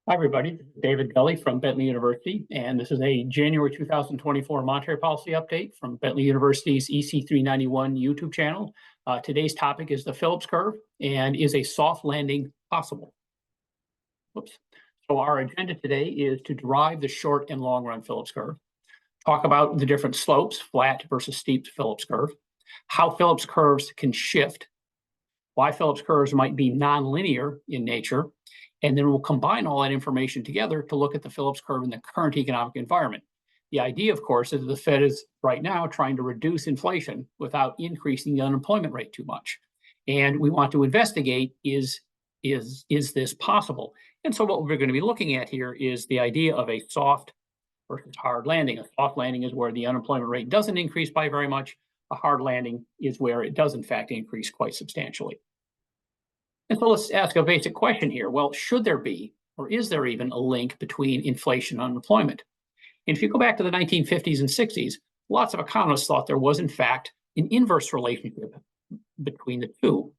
Hi, everybody. This is David Gully from Bentley University, and this is a January 2024 monetary policy update from Bentley University's EC391 YouTube channel. Today's topic is the Phillips curve, and is a soft landing possible? Whoops. So our agenda today is to derive the short and long run Phillips curve, talk about the different slopes, flat versus steep Phillips curve, how Phillips curves can shift, why Phillips curves might be nonlinear in nature, and then we'll combine all that information together to look at the Phillips curve in the current economic environment. The idea, of course, is that the Fed is right now trying to reduce inflation without increasing the unemployment rate too much. And we want to investigate, is this possible? And so what we're going to be looking at here is the idea of a soft versus hard landing. A soft landing is where the unemployment rate doesn't increase by very much. A hard landing is where it does, in fact, increase quite substantially. And so let's ask a basic question here. Well, should there be, or is there even a link between inflation and unemployment? And if you go back to the 1950s and 60s, lots of economists thought there was, in fact, an inverse relationship between the two.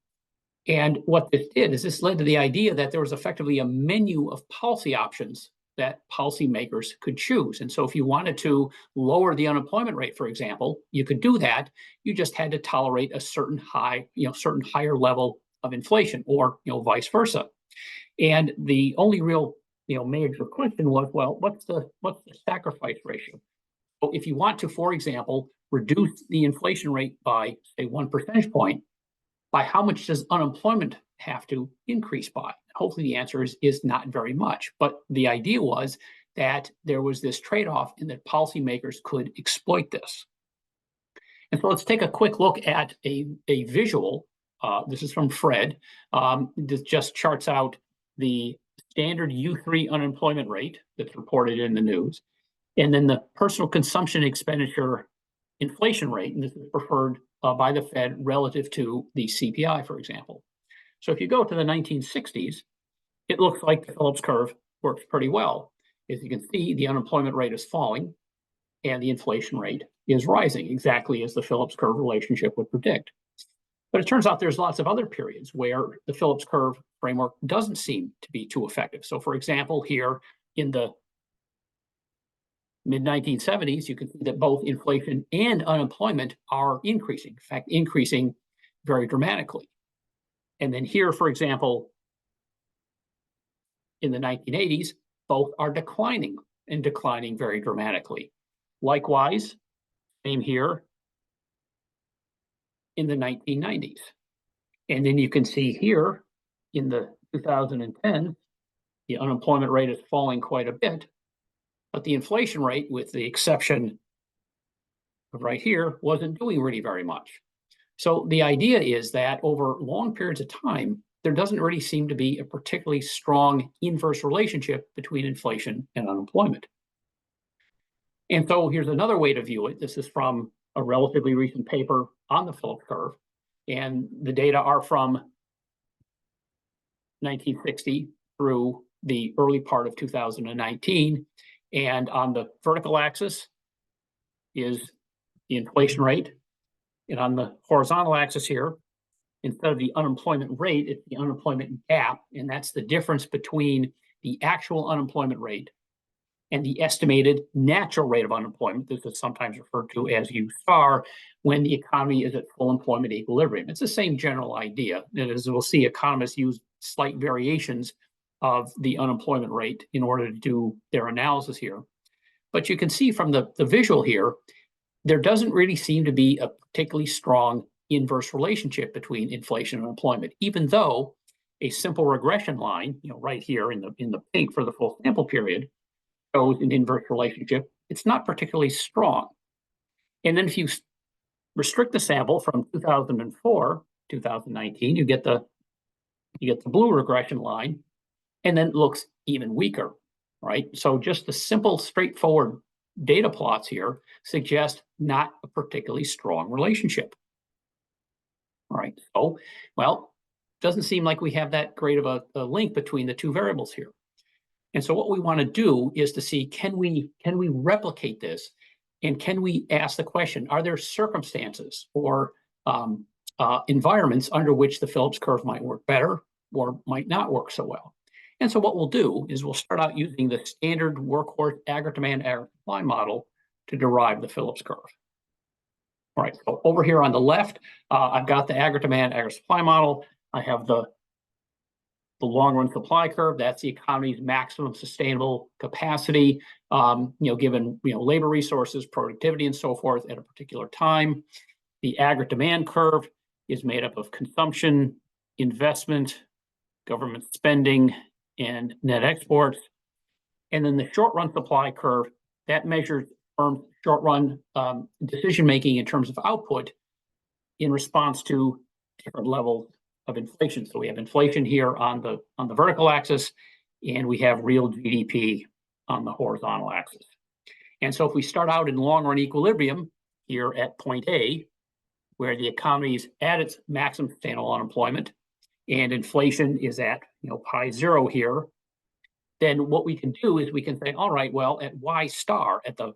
And what this did is this led to the idea that there was effectively a menu of policy options that policymakers could choose. And so if you wanted to lower the unemployment rate, for example, you could do that. You just had to tolerate a certain higher level of inflation, or vice versa. And the only real major question was, well, what's the sacrifice ratio? So if you want to, for example, reduce the inflation rate by, say, 1 percentage point, by how much does unemployment have to increase by? Hopefully the answer is not very much. But the idea was that there was this trade-off and that policymakers could exploit this. And so let's take a quick look at a visual. This is from Fred. This just charts out the standard U3 unemployment rate that's reported in the news, and then the personal consumption expenditure inflation rate, and this is preferred by the Fed relative to the CPI, for example. So if you go to the 1960s, it looks like the Phillips curve works pretty well. As you can see, the unemployment rate is falling and the inflation rate is rising, exactly as the Phillips curve relationship would predict. But it turns out there's lots of other periods where the Phillips curve framework doesn't seem to be too effective. So for example, here in the mid-1970s, you can see that both inflation and unemployment are increasing, in fact, increasing very dramatically. And then here, for example, in the 1980s, both are declining and declining very dramatically. Likewise, same here in the 1990s. And then you can see here in the 2010s, the unemployment rate is falling quite a bit, but the inflation rate, with the exception of right here, wasn't doing really very much. So the idea is that over long periods of time, there doesn't really seem to be a particularly strong inverse relationship between inflation and unemployment. And so here's another way to view it. This is from a relatively recent paper on the Phillips curve, and the data are from 1960 through the early part of 2019. And on the vertical axis is the inflation rate, and on the horizontal axis here, instead of the unemployment rate, it's the unemployment gap, and that's the difference between the actual unemployment rate and the estimated natural rate of unemployment. This is sometimes referred to as U star, when the economy is at full employment equilibrium. It's the same general idea. And as we'll see, economists use slight variations of the unemployment rate in order to do their analysis here. But you can see from the visual here, there doesn't really seem to be a particularly strong inverse relationship between inflation and unemployment, even though a simple regression line, right here in the pink for the full sample period, shows an inverse relationship. It's not particularly strong. And then if you restrict the sample from 2004 2019, you get the blue regression line, and then it looks even weaker, right? So just the simple, straightforward data plots here suggest not a particularly strong relationship. All right, so, well, doesn't seem like we have that great of a link between the two variables here. And so what we want to do is to see, can we replicate this? And can we ask the question, are there circumstances or environments under which the Phillips curve might work better or might not work so well? And so what we'll do is we'll start out using the standard workhorse aggregate-demand aggregate-supply model to derive the Phillips curve. All right, so over here on the left, I've got the aggregate-demand aggregate-supply model. I have the long-run supply curve. That's the economy's maximum sustainable capacity, given labor resources, productivity, and so forth at a particular time. The aggregate demand curve is made up of consumption, investment, government spending, and net exports. And then the short-run supply curve, that measures firms' short-run decision-making in terms of output in response to different levels of inflation. So we have inflation here on the vertical axis, and we have real GDP on the horizontal axis. And so if we start out in long-run equilibrium here at point A, where the economy is at its maximum sustainable unemployment, and inflation is at pi zero here, then what we can do is we can say, all right, well, at Y star, at the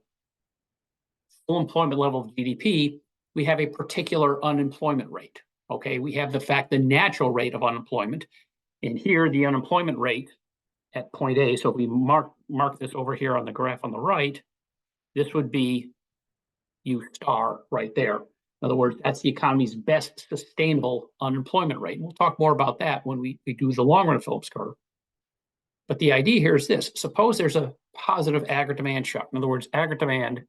full employment level of GDP, we have a particular unemployment rate. Okay, we have the natural rate of unemployment, and here the unemployment rate at point A. So if we mark this over here on the graph on the right, this would be U star right there. In other words, that's the economy's best sustainable unemployment rate. And we'll talk more about that when we do the long run Phillips curve. But the idea here is this: suppose there's a positive aggregate demand shock. In other words, aggregate demand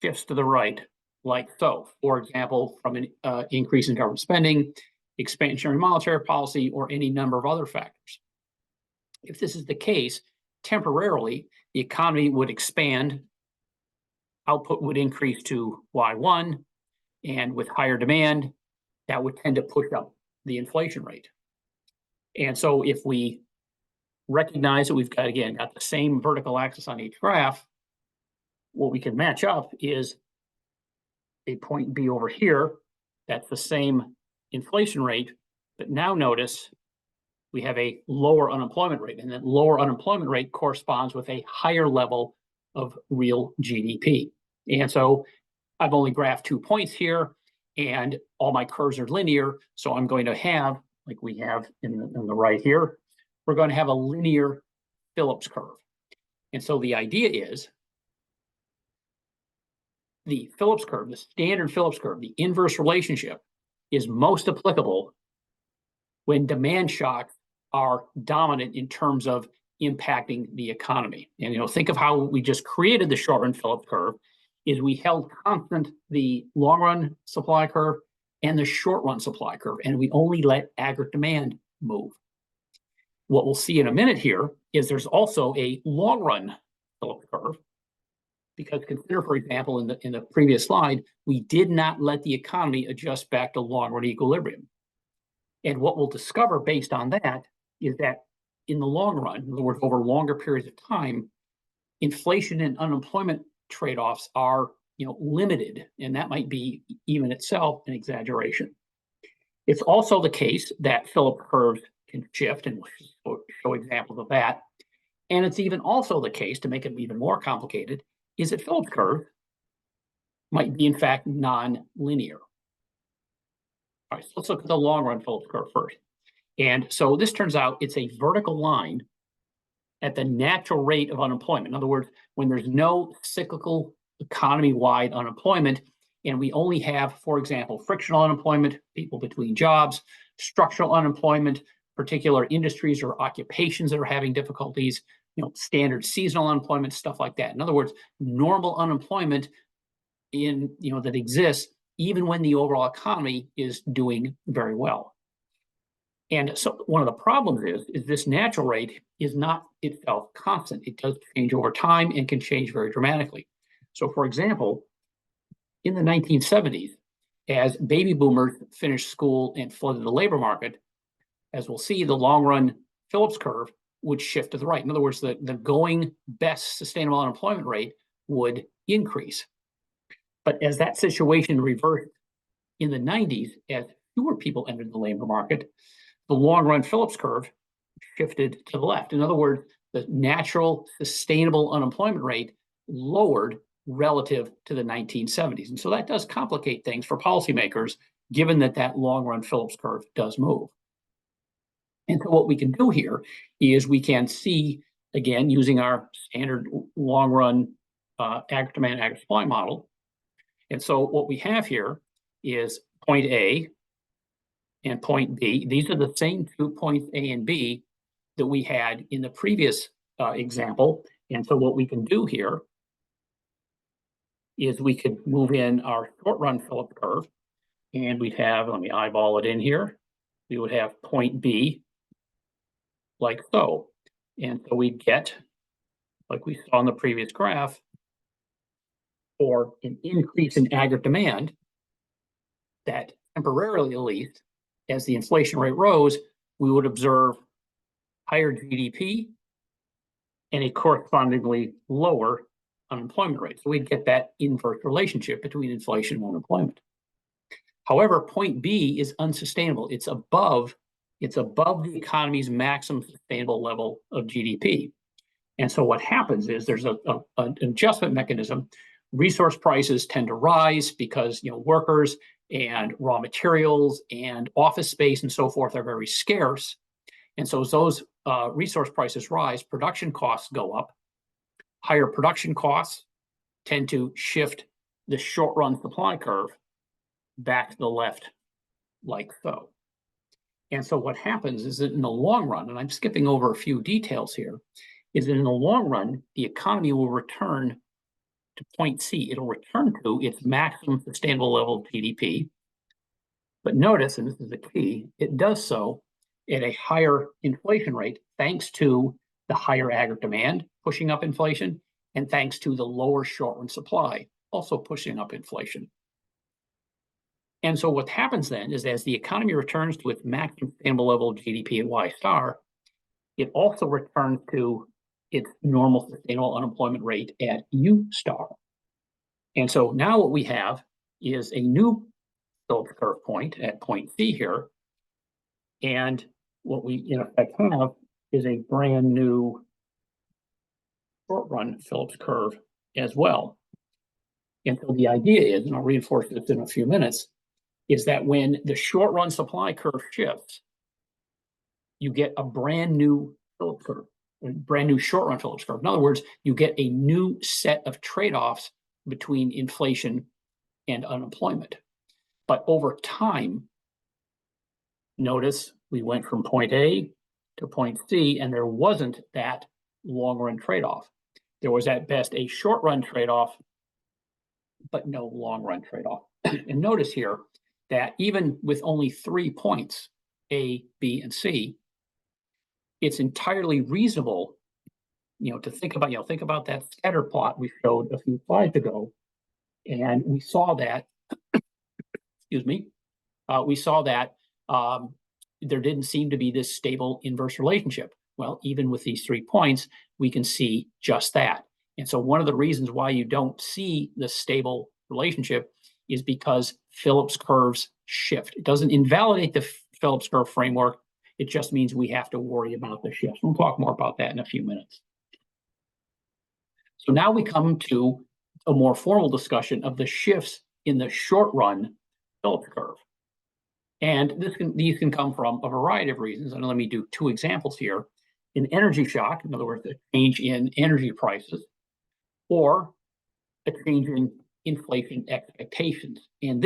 shifts to the right, like so. For example, from an increase in government spending, expansionary monetary policy, or any number of other factors. If this is the case, temporarily, the economy would expand, output would increase to Y1, and with higher demand, that would tend to push up the inflation rate. And so if we recognize that we've got the same vertical axis on each graph, what we can match up is a point B over here. That's the same inflation rate, but now notice we have a lower unemployment rate, and that lower unemployment rate corresponds with a higher level of real GDP. And so I've only graphed 2 points here, and all my curves are linear, so I'm going to have, like we have in the right here, we're going to have a linear Phillips curve. And so the idea is the Phillips curve, the standard Phillips curve, the inverse relationship, is most applicable when demand shocks are dominant in terms of impacting the economy. And think of how we just created the short-run Phillips curve. Is we held constant the long-run supply curve and the short-run supply curve, and we only let aggregate demand move. What we'll see in a minute here is there's also a long-run Phillips curve, because consider, for example, in the previous slide, we did not let the economy adjust back to long-run equilibrium. And what we'll discover based on that is that in the long run, in other words, over longer periods of time, inflation and unemployment trade-offs are limited, and that might be even itself an exaggeration. It's also the case that Phillips curves can shift, and we'll show examples of that. And it's even also the case, to make it even more complicated, is that Phillips curve might be in fact non-linear. All right, so let's look at the long-run Phillips curve first. And so this turns out it's a vertical line at the natural rate of unemployment. In other words, when there's no cyclical economy-wide unemployment, and we only have, for example, frictional unemployment, people between jobs, structural unemployment, particular industries or occupations that are having difficulties, standard seasonal unemployment, stuff like that. In other words, normal unemployment that exists even when the overall economy is doing very well. And so one of the problems is this natural rate is not itself constant. It does change over time and can change very dramatically. So for example, in the 1970s, as baby boomers finished school and flooded the labor market, as we'll see, the long-run Phillips curve would shift to the right. In other words, the going best sustainable unemployment rate would increase. But as that situation reversed in the 90s, as fewer people entered the labor market, the long-run Phillips curve shifted to the left. In other words, the natural sustainable unemployment rate lowered relative to the 1970s. And so that does complicate things for policymakers, given that long-run Phillips curve does move. And so what we can do here is we can see, again, using our standard long run aggregate demand, aggregate supply model. And so what we have here is point A and point B. These are the same 2 points A and B that we had in the previous example. And so what we can do here is we could move in our short run Phillips curve, and we'd have, let me eyeball it in here, we would have point B like so. And so we'd get, like we saw in the previous graph, for an increase in aggregate demand that temporarily, at least, as the inflation rate rose, we would observe higher GDP and a correspondingly lower unemployment rate. So we'd get that inverse relationship between inflation and unemployment. However, point B is unsustainable. It's above the economy's maximum sustainable level of GDP. And so what happens is there's an adjustment mechanism. Resource prices tend to rise because workers and raw materials and office space and so forth are very scarce. And so as those resource prices rise, production costs go up. Higher production costs tend to shift the short run supply curve back to the left like so. And so what happens is that in the long run, and I'm skipping over a few details here, is that in the long run, the economy will return to point C. It'll return to its maximum sustainable level of GDP. But notice, and this is the key, it does so at a higher inflation rate thanks to the higher aggregate demand pushing up inflation, and thanks to the lower short run supply also pushing up inflation. And so what happens then is as the economy returns to its maximum sustainable level of GDP at Y star, it also returns to its normal sustainable unemployment rate at U star. And so now what we have is a new Phillips curve point at point C here. And what we in effect have is a brand new short run Phillips curve as well. And so the idea is, and I'll reinforce this in a few minutes, is that when the short run supply curve shifts, you get a brand new Phillips curve, a brand new short run Phillips curve. In other words, you get a new set of trade-offs between inflation and unemployment. But over time, notice we went from point A to point C, and there wasn't that long run trade-off. There was at best a short run trade-off, but no long run trade-off. And notice here that even with only 3 points, A, B, and C, it's entirely reasonable, to think about that scatter plot we showed a few slides ago, and we saw that, there didn't seem to be this stable inverse relationship. Well, even with these 3 points, we can see just that. And so one of the reasons why you don't see the stable relationship is because Phillips curves shift. It doesn't invalidate the Phillips curve framework. It just means we have to worry about the shifts. We'll talk more about that in a few minutes. So now we come to a more formal discussion of the shifts in the short run Phillips curve. And these can come from a variety of reasons. And let me do 2 examples here. An energy shock, in other words, a change in energy prices, or a change in inflation expectations. And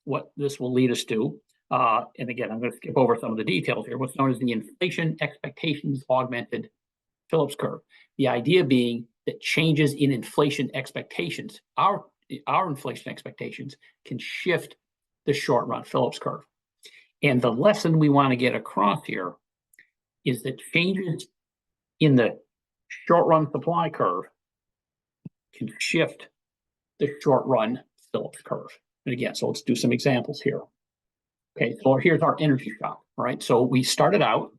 what this will lead us to, and again, I'm going to skip over some of the details here, what's known as the inflation expectations augmented Phillips curve. The idea being that changes in inflation expectations, our inflation expectations, can shift the short run Phillips curve. And the lesson we want to get across here is that changes in the short run supply curve can shift the short run Phillips curve. And again, so let's do some examples here. Okay, so here's our energy shock, right? So we started out,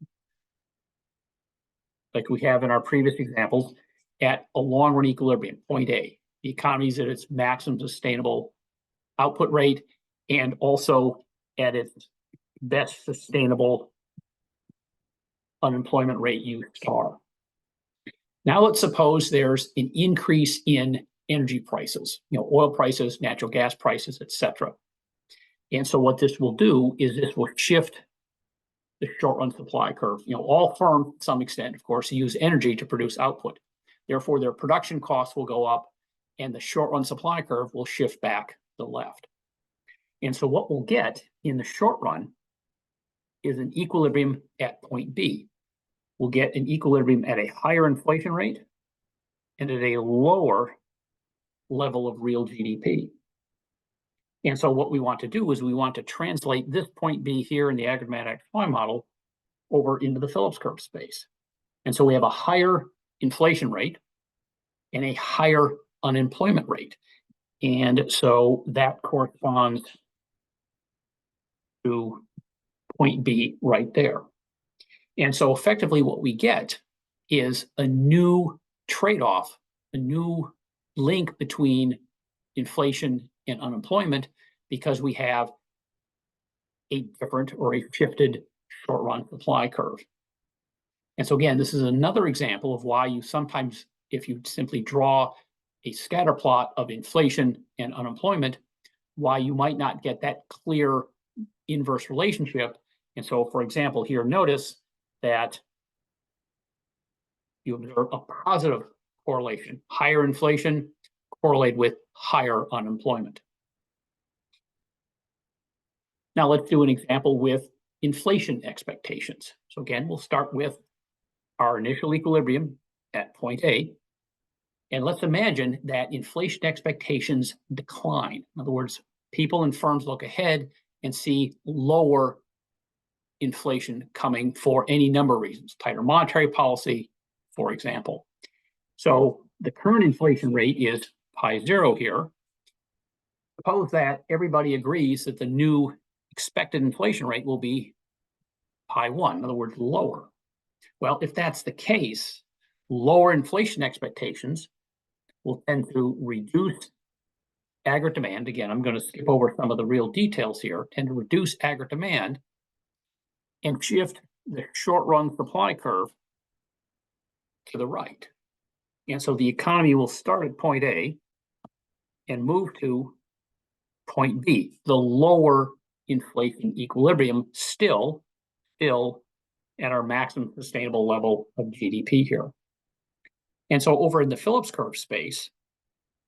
like we have in our previous examples, at a long run equilibrium, point A. The economy is at its maximum sustainable output rate and also at its best sustainable unemployment rate U star. Now let's suppose there's an increase in energy prices, oil prices, natural gas prices, etc. And so what this will do is this will shift the short run supply curve. All firms, to some extent, of course, use energy to produce output. Therefore, their production costs will go up and the short run supply curve will shift back to the left. And so what we'll get in the short run is an equilibrium at point B. We'll get an equilibrium at a higher inflation rate and at a lower level of real GDP. And so what we want to do is we want to translate this point B here in the agrimatic supply model over into the Phillips curve space. And so we have a higher inflation rate and a higher unemployment rate. And so that corresponds to point B right there. And so effectively what we get is a new trade-off, a new link between inflation and unemployment, because we have a different or a shifted short-run supply curve. And so again, this is another example of why you sometimes, if you simply draw a scatter plot of inflation and unemployment, why you might not get that clear inverse relationship. And so, for example, here, notice that you observe a positive correlation. Higher inflation correlated with higher unemployment. Now let's do an example with inflation expectations. So again, we'll start with our initial equilibrium at point A. And let's imagine that inflation expectations decline. In other words, people and firms look ahead and see lower inflation coming for any number of reasons, tighter monetary policy, for example. So the current inflation rate is pi 0 here. Suppose that everybody agrees that the new expected inflation rate will be pi 1, in other words, lower. Well, if that's the case, lower inflation expectations will tend to reduce aggregate demand. Again, I'm going to skip over some of the real details here, tend to reduce aggregate demand and shift the short-run supply curve to the right. And so the economy will start at point A and move to point B, the lower inflation equilibrium, still at our maximum sustainable level of GDP here. And so over in the Phillips curve space,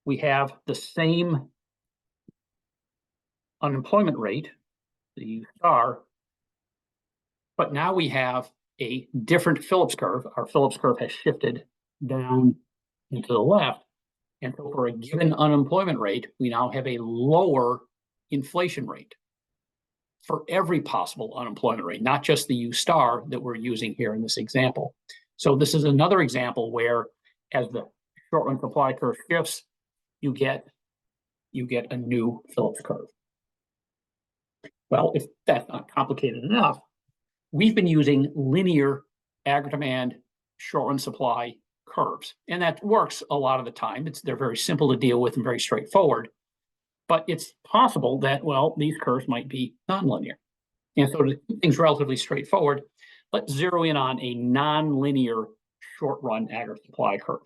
we have the same unemployment rate, the U star, but now we have a different Phillips curve. Our Phillips curve has shifted down into the left. And so for a given unemployment rate, we now have a lower inflation rate for every possible unemployment rate, not just the U star that we're using here in this example. So this is another example where as the short run supply curve shifts, you get a new Phillips curve. Well, if that's not complicated enough, we've been using linear aggregate demand short run supply curves, and that works a lot of the time. They're very simple to deal with and very straightforward. But it's possible that, well, these curves might be nonlinear. And so to keep things relatively straightforward, let's zero in on a nonlinear short-run aggregate supply curve.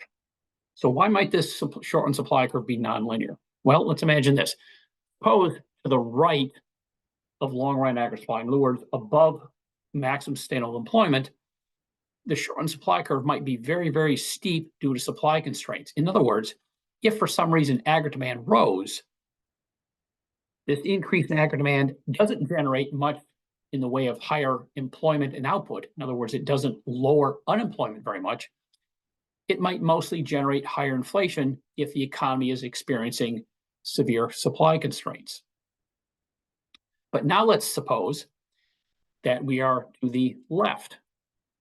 So why might this short-run supply curve be nonlinear? Well, let's imagine this. Suppose to the right of long-run aggregate supply, in other words, above maximum sustainable employment, the short-run supply curve might be very, very steep due to supply constraints. In other words, if for some reason aggregate demand rose, this increase in aggregate demand doesn't generate much in the way of higher employment and output. In other words, it doesn't lower unemployment very much. It might mostly generate higher inflation if the economy is experiencing severe supply constraints. But now let's suppose that we are to the left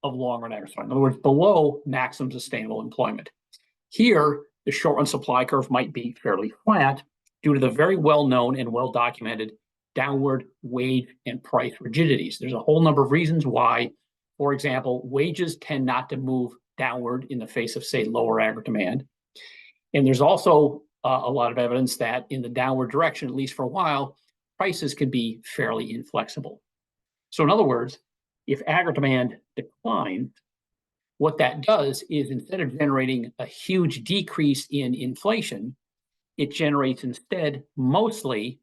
of long-run aggregate supply. In other words, below maximum sustainable employment. Here, the short-run supply curve might be fairly flat due to the very well-known and well-documented downward wage and price rigidities. There's a whole number of reasons why, for example, wages tend not to move downward in the face of, say, lower aggregate demand. And there's also a lot of evidence that in the downward direction, at least for a while, prices can be fairly inflexible. So in other words, if aggregate demand declines, what that does is instead of generating a huge decrease in inflation, it generates instead mostly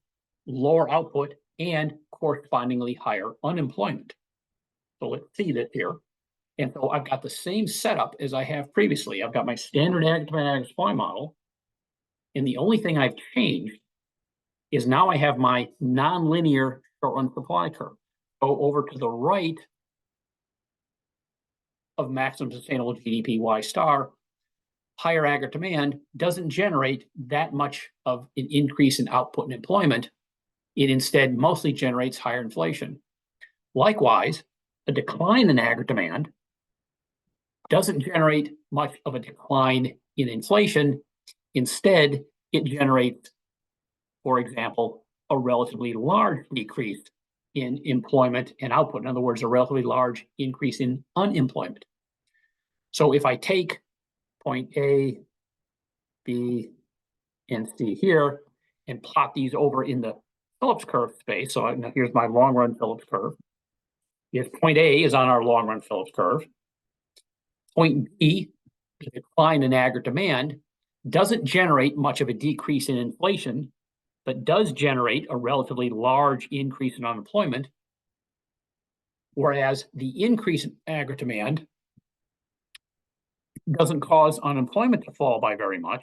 lower output and correspondingly higher unemployment. So let's see this here. And so I've got the same setup as I have previously. I've got my standard ag supply model. And the only thing I've changed is now I have my nonlinear short-run supply curve. Go over to the right of maximum sustainable GDP Y star, higher aggregate demand doesn't generate that much of an increase in output and employment. It instead mostly generates higher inflation. Likewise, a decline in aggregate demand doesn't generate much of a decline in inflation. Instead, it generates, for example, a relatively large decrease in employment and output. In other words, a relatively large increase in unemployment. So if I take point A, B, and C here and plot these over in the Phillips curve space, so here's my long run Phillips curve. If point A is on our long run Phillips curve, point B, the decline in aggregate demand, doesn't generate much of a decrease in inflation, but does generate a relatively large increase in unemployment, whereas the increase in aggregate demand doesn't cause unemployment to fall by very much,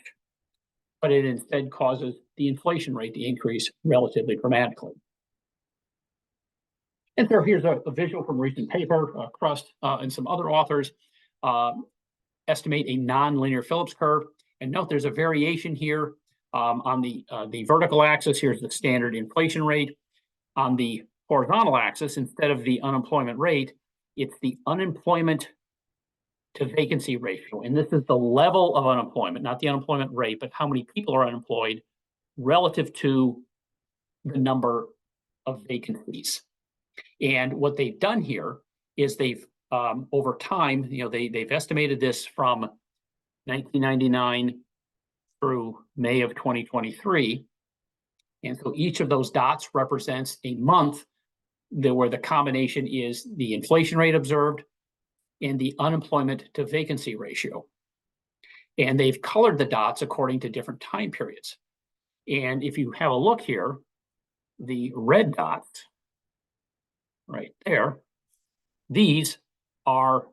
but it instead causes the inflation rate to increase relatively dramatically. And so here's a visual from a recent paper. Crust and some other authors estimate a nonlinear Phillips curve. And note there's a variation here on the vertical axis. Here's the standard inflation rate. On the horizontal axis, instead of the unemployment rate, it's the unemployment to vacancy ratio. And this is the level of unemployment, not the unemployment rate, but how many people are unemployed relative to the number of vacancies. And what they've done here is they've, over time, they've estimated this from 1999 through May of 2023. And so each of those dots represents a month where the combination is the inflation rate observed and the unemployment to vacancy ratio. And they've colored the dots according to different time periods. And if you have a look here, the red dots right there, these are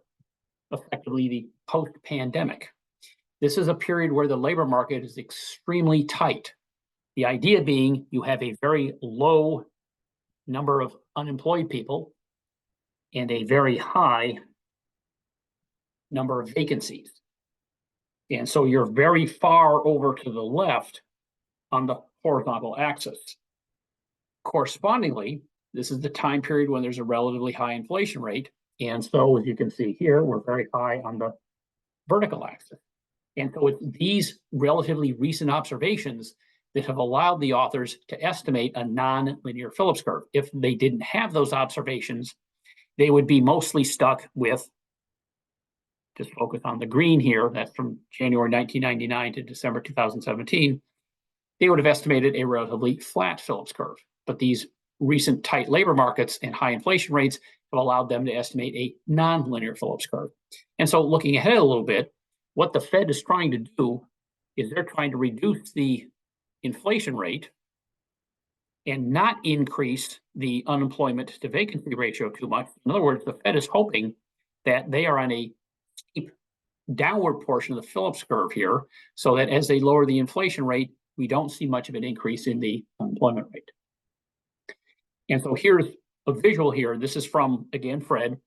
effectively the post-pandemic. This is a period where the labor market is extremely tight. The idea being you have a very low number of unemployed people and a very high number of vacancies. And so you're very far over to the left on the horizontal axis. Correspondingly, this is the time period when there's a relatively high inflation rate. And so as you can see here, we're very high on the vertical axis. And so it's these relatively recent observations that have allowed the authors to estimate a non-linear Phillips curve. If they didn't have those observations, they would be mostly stuck with, just focus on the green here, that's from January 1999 to December 2017, they would have estimated a relatively flat Phillips curve. But these recent tight labor markets and high inflation rates have allowed them to estimate a non-linear Phillips curve. And so looking ahead a little bit, what the Fed is trying to do is they're trying to reduce the inflation rate and not increase the unemployment to vacancy ratio too much. In other words, the Fed is hoping that they are on a steep downward portion of the Phillips curve here, so that as they lower the inflation rate, we don't see much of an increase in the unemployment rate. And so here's a visual here. This is from, again, Fred.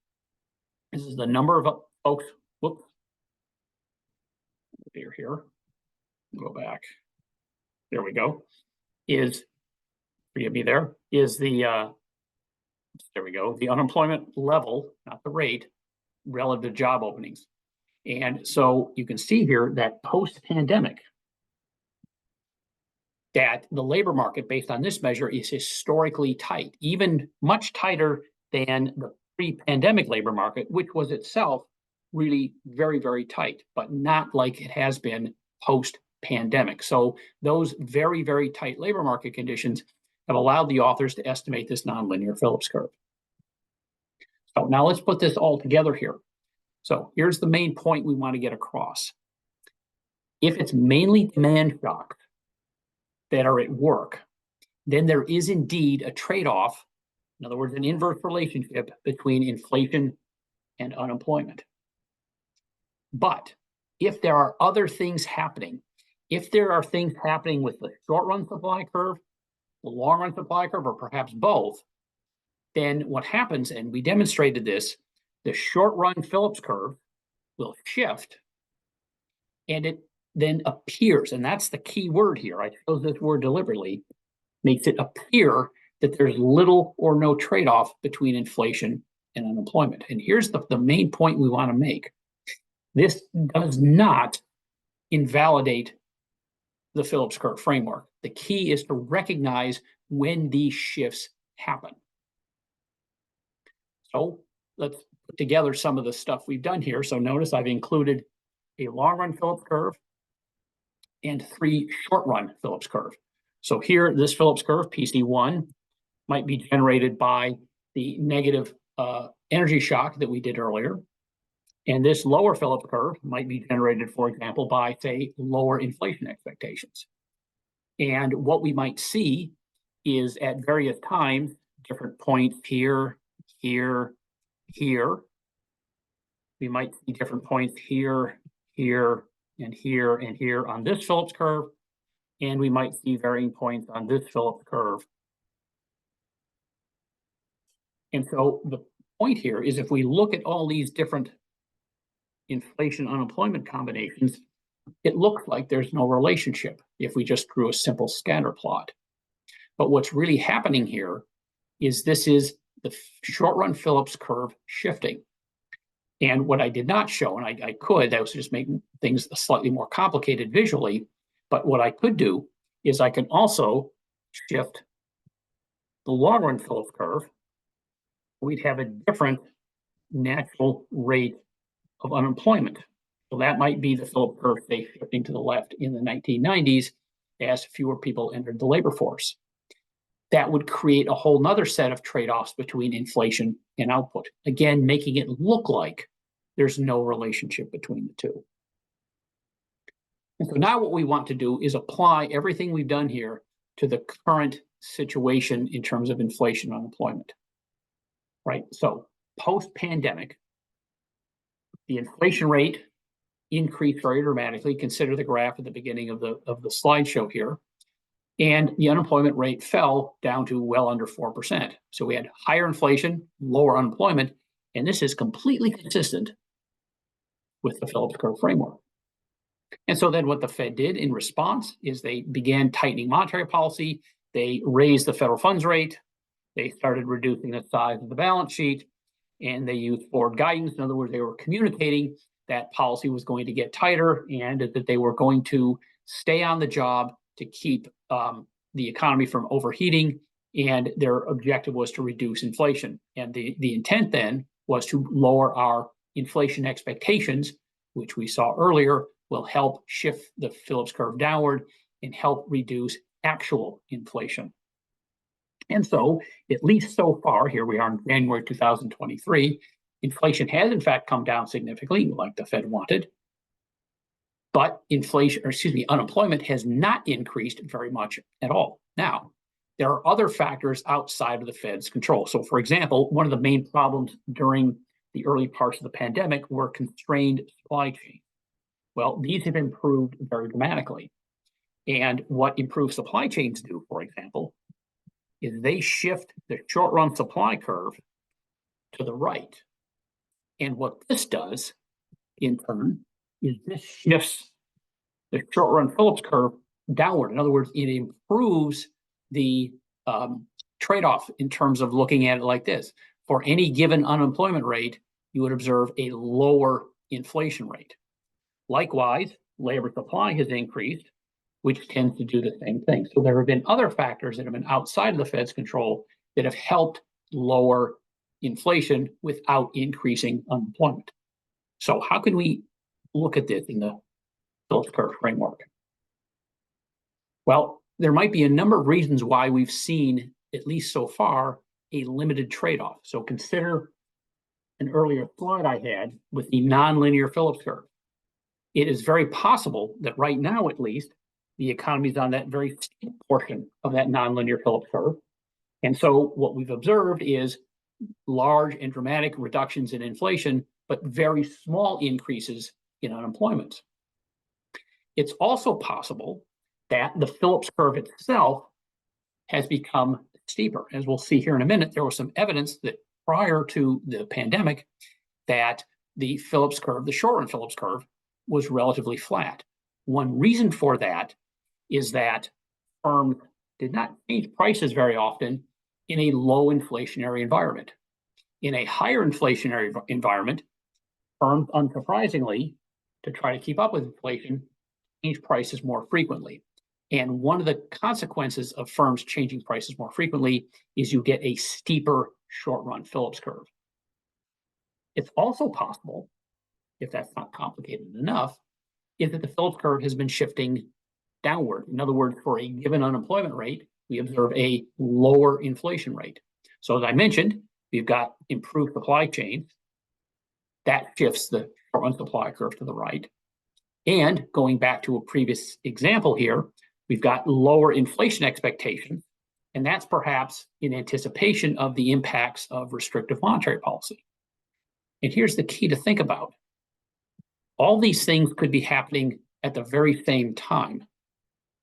This is the number of folks, whoops, here, go back. There we go. Forgive me there, is the, there we go, the unemployment level, not the rate, relative to job openings. And so you can see here that post-pandemic, that the labor market based on this measure is historically tight, even much tighter than the pre-pandemic labor market, which was itself really very, very tight, but not like it has been post-pandemic. So those very, very tight labor market conditions have allowed the authors to estimate this nonlinear Phillips curve. So now let's put this all together here. So here's the main point we want to get across. If it's mainly demand shocks that are at work, then there is indeed a trade-off In other words, an inverse relationship between inflation and unemployment. But if there are other things happening, if there are things happening with the short-run supply curve, the long-run supply curve, or perhaps both, then what happens, and we demonstrated this, the short-run Phillips curve will shift, and it then appears, and that's the key word here, I chose this word deliberately, makes it appear that there's little or no trade-off between inflation and unemployment. And here's the main point we want to make. This does not invalidate the Phillips curve framework. The key is to recognize when these shifts happen. So let's put together some of the stuff we've done here. So notice I've included a long-run Phillips curve and 3 short-run Phillips curve. So here, this Phillips curve, PC1, might be generated by the negative energy shock that we did earlier. And this lower Phillips curve might be generated, for example, by, say, lower inflation expectations. And what we might see is at various times, different points here, here, here. We might see different points here, here, and here, and here on this Phillips curve. And we might see varying points on this Phillips curve. And so the point here is if we look at all these different inflation unemployment combinations, it looks like there's no relationship if we just drew a simple scatter plot. But what's really happening here is this is the short-run Phillips curve shifting. And what I did not show, and I could, that was just making things slightly more complicated visually, but what I could do is I can also shift the long-run Phillips curve. We'd have a different natural rate of unemployment. So that might be the Phillips curve, say, shifting to the left in the 1990s as fewer people entered the labor force. That would create a whole nother set of trade-offs between inflation and output, again, making it look like there's no relationship between the two. And so now what we want to do is apply everything we've done here to the current situation in terms of inflation and unemployment, right? So post-pandemic, the inflation rate increased very dramatically. Consider the graph at the beginning of the slideshow here. And the unemployment rate fell down to well under 4%. So we had higher inflation, lower unemployment, and this is completely consistent with the Phillips curve framework. And so then what the Fed did in response is they began tightening monetary policy. They raised the federal funds rate. They started reducing the size of the balance sheet, and they used forward guidance. In other words, they were communicating that policy was going to get tighter and that they were going to stay on the job to keep the economy from overheating, and their objective was to reduce inflation. And the intent then was to lower our inflation expectations, which we saw earlier will help shift the Phillips curve downward and help reduce actual inflation. And so, at least so far, here we are in January 2023, inflation has in fact come down significantly, like the Fed wanted. But unemployment has not increased very much at all. Now, there are other factors outside of the Fed's control. So, for example, one of the main problems during the early parts of the pandemic were constrained supply chains. Well, these have improved very dramatically. And what improved supply chains do, for example, is they shift the short-run supply curve to the right. And what this does, in turn, is this shifts the short-run Phillips curve downward. In other words, it improves the trade-off in terms of looking at it like this. For any given unemployment rate, you would observe a lower inflation rate. Likewise, labor supply has increased, which tends to do the same thing. So there have been other factors that have been outside of the Fed's control that have helped lower inflation without increasing unemployment. So how can we look at this in the Phillips curve framework? Well, there might be a number of reasons why we've seen, at least so far, a limited trade-off. So consider an earlier slide I had with the nonlinear Phillips curve. It is very possible that right now, at least, the economy is on that very steep portion of that nonlinear Phillips curve. And so what we've observed is large and dramatic reductions in inflation, but very small increases in unemployment. It's also possible that the Phillips curve itself has become steeper. As we'll see here in a minute, there was some evidence that prior to the pandemic that the Phillips curve, the short run Phillips curve, was relatively flat. One reason for that is that firms did not change prices very often in a low inflationary environment. In a higher inflationary environment, firms, unsurprisingly, to try to keep up with inflation, change prices more frequently. And one of the consequences of firms changing prices more frequently is you get a steeper short-run Phillips curve. It's also possible, if that's not complicated enough, is that the Phillips curve has been shifting downward. In other words, for a given unemployment rate, we observe a lower inflation rate. So as I mentioned, we've got improved supply chains. That shifts the short-run supply curve to the right. And going back to a previous example here, we've got lower inflation expectations, and that's perhaps in anticipation of the impacts of restrictive monetary policy. And here's the key to think about. All these things could be happening at the very same time,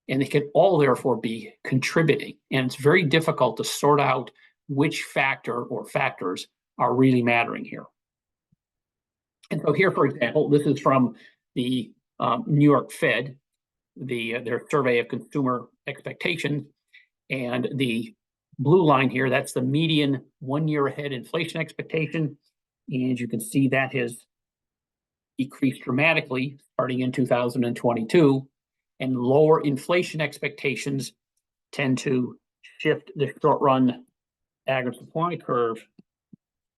and they could all therefore be contributing. And it's very difficult to sort out which factor or factors are really mattering here. And so here, for example, this is from the New York Fed, their survey of consumer expectations, and the blue line here, that's the median 1 year ahead inflation expectation. And you can see that has decreased dramatically starting in 2022, and lower inflation expectations tend to shift the short run aggregate supply curve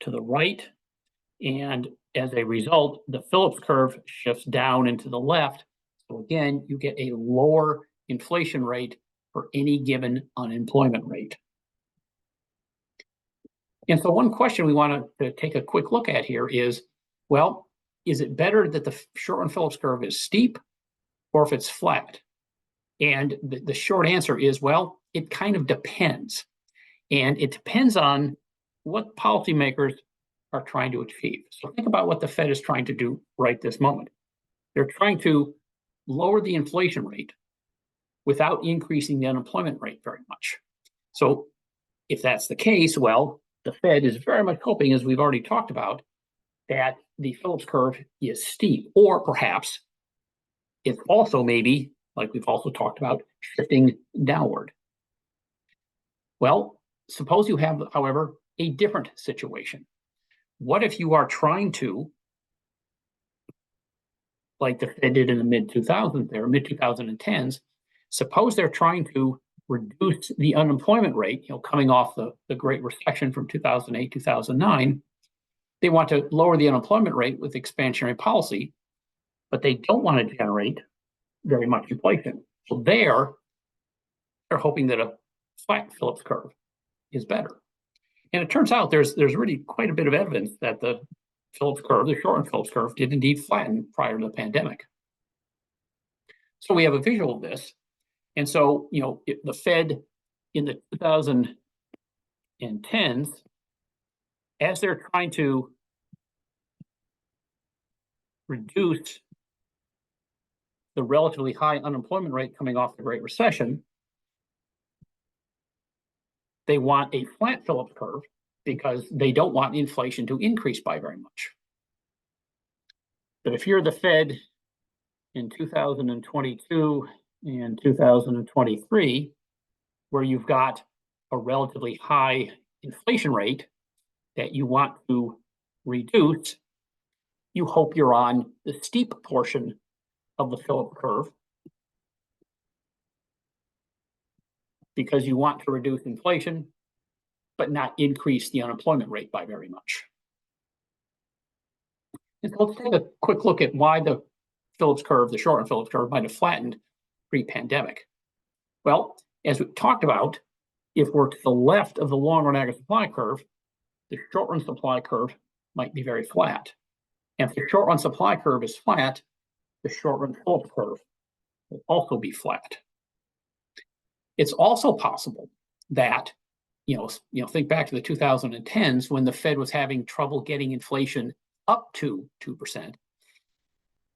to the right. And as a result, the Phillips curve shifts down and to the left. So again, you get a lower inflation rate for any given unemployment rate. And so one question we want to take a quick look at here is, well, is it better that the short run Phillips curve is steep or if it's flat? And the short answer is, well, it kind of depends. And it depends on what policymakers are trying to achieve. So think about what the Fed is trying to do right this moment. They're trying to lower the inflation rate without increasing the unemployment rate very much. So if that's the case, well, the Fed is very much hoping, as we've already talked about, that the Phillips curve is steep, or perhaps it's also maybe, like we've also talked about, shifting downward. Well, suppose you have, however, a different situation. What if you are trying to, like the Fed did in the mid-2000s there, mid-2010s, suppose they're trying to reduce the unemployment rate, coming off the Great Recession from 2008, 2009. They want to lower the unemployment rate with expansionary policy, but they don't want to generate very much inflation. So they're hoping that a flat Phillips curve is better. And it turns out there's really quite a bit of evidence that the Phillips curve, the short run Phillips curve, did indeed flatten prior to the pandemic. So we have a visual of this. And so, the Fed in the 2010s, as they're trying to reduce the relatively high unemployment rate coming off the Great Recession, they want a flat Phillips curve because they don't want inflation to increase by very much. But if you're the Fed in 2022 and 2023, where you've got a relatively high inflation rate that you want to reduce, you hope you're on the steep portion of the Phillips curve because you want to reduce inflation, but not increase the unemployment rate by very much. And so let's take a quick look at why the Phillips curve, the short run Phillips curve, might have flattened pre-pandemic. Well, as we talked about, if we're to the left of the long run aggregate supply curve, the short run supply curve might be very flat. And if the short run supply curve is flat, the short run Phillips curve will also be flat. It's also possible that think back to the 2010s when the Fed was having trouble getting inflation up to 2%.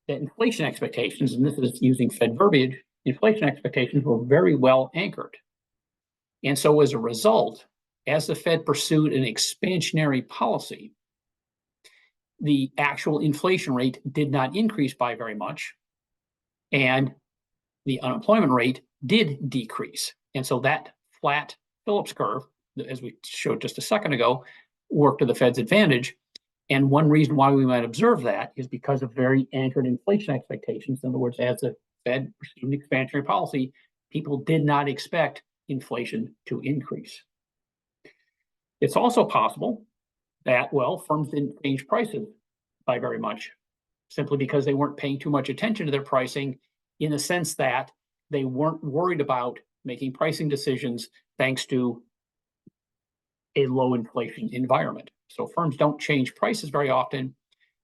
That inflation expectations, and this is using Fed verbiage, inflation expectations were very well anchored. And so as a result, as the Fed pursued an expansionary policy, the actual inflation rate did not increase by very much, and the unemployment rate did decrease. And so that flat Phillips curve, as we showed just a second ago, worked to the Fed's advantage. And one reason why we might observe that is because of very anchored inflation expectations. In other words, as the Fed pursued an expansionary policy, people did not expect inflation to increase. It's also possible that, well, firms didn't change prices by very much, simply because they weren't paying too much attention to their pricing, in the sense that they weren't worried about making pricing decisions thanks to a low inflation environment. So firms don't change prices very often.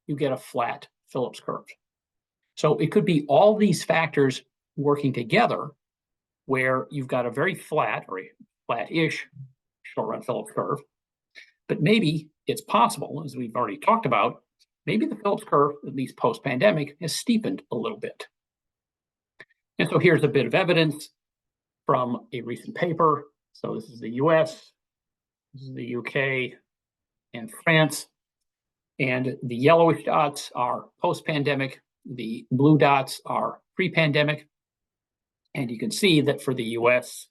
You get a flat Phillips curve. So it could be all these factors working together where you've got a very flat or a flat-ish short-run Phillips curve. But maybe it's possible, as we've already talked about, maybe the Phillips curve, at least post-pandemic, has steepened a little bit. And so here's a bit of evidence from a recent paper. So this is the US, this is the UK, and France. And the yellowish dots are post-pandemic. The blue dots are pre-pandemic. And you can see that for the US,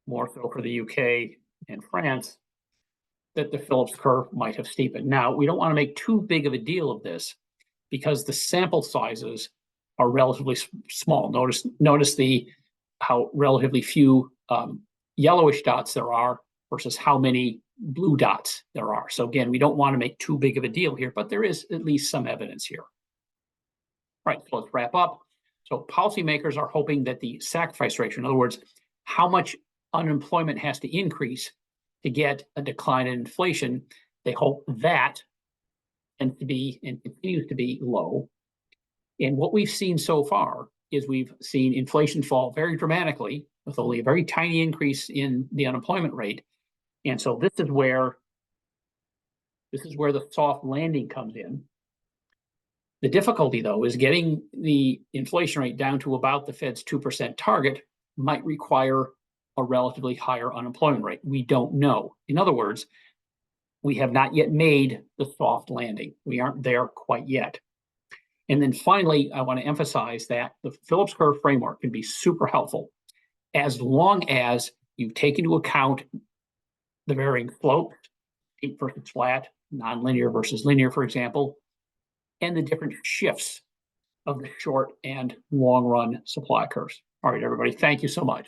more so for the UK and France, that the Phillips curve might have steepened. Now, we don't want to make too big of a deal of this because the sample sizes are relatively small. Notice how relatively few yellowish dots there are versus how many blue dots there are. So again, we don't want to make too big of a deal here, but there is at least some evidence here. All right, so let's wrap up. So policymakers are hoping that the sacrifice ratio, in other words, how much unemployment has to increase to get a decline in inflation, they hope that tends to be and continues to be low. And what we've seen so far is we've seen inflation fall very dramatically with only a very tiny increase in the unemployment rate. And so this is where the soft landing comes in. The difficulty, though, is getting the inflation rate down to about the Fed's 2% target might require a relatively higher unemployment rate. We don't know. In other words, we have not yet made the soft landing. We aren't there quite yet. And then finally, I want to emphasize that the Phillips curve framework can be super helpful as long as you take into account the varying slopes, steep versus flat, nonlinear versus linear, for example, and the different shifts of the short and long run supply curves. All right, everybody, thank you so much.